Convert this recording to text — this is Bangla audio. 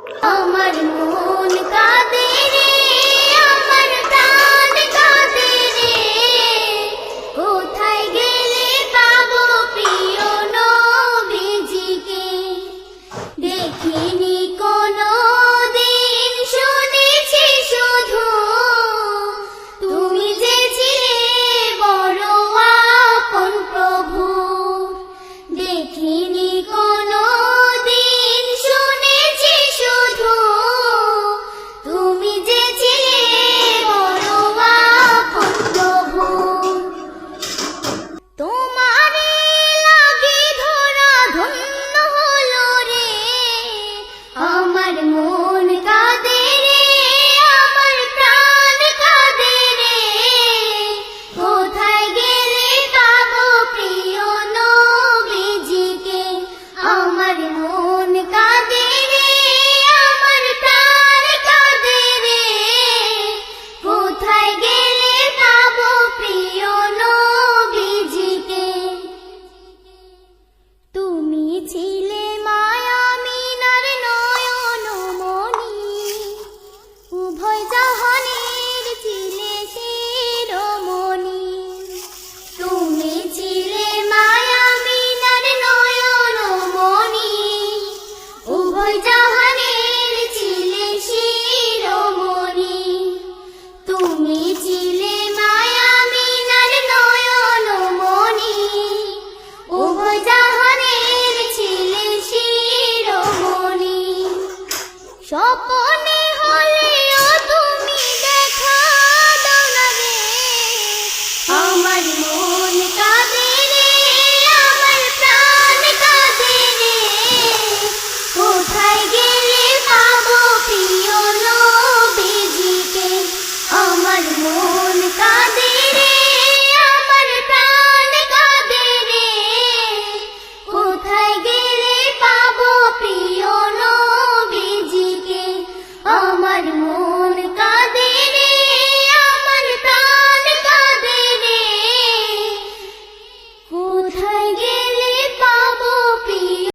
আমার মন কাঁদে রে, আমার প্রাণ কাঁদে রে, কোথায় গেলে পাবো প্রিয় নবীজিকে। দেখিনি কোনো দিন, শুনেছি শুধু তুমি যে ছিলে বড় আপন প্রভু। দেখিনি কোনো দিন, শুনেছি শুধু তুমি যে ছিলে বড় আপন প্রভু। তোমারে লাগি ধরা ধন্য হলো রে, আমার মন কাঁদে রে, আমার প্রাণ কাঁদে রে, কোথায় গেলে পাবো প্রিয় নবীজিকে। আমার মন কাঁদে রে, আমার প্রাণ কাঁদে রে, কোথায় গেলে পাবো প্রিয় নবীজিকে। তুমি ছিলে মায়া মিনার নয়ন মনি, উভয় জাহানের ছিলে শিরোমণি। তুমি ছিলে মায়া মিনার নয়ন মনি, উভয় জাহানের ছিলে শিরোমণি। তুমি ছিলে মায়া মিনার নয়ন মনি, উভয় জাহানের ছিলে শিরোমণি। স্বপন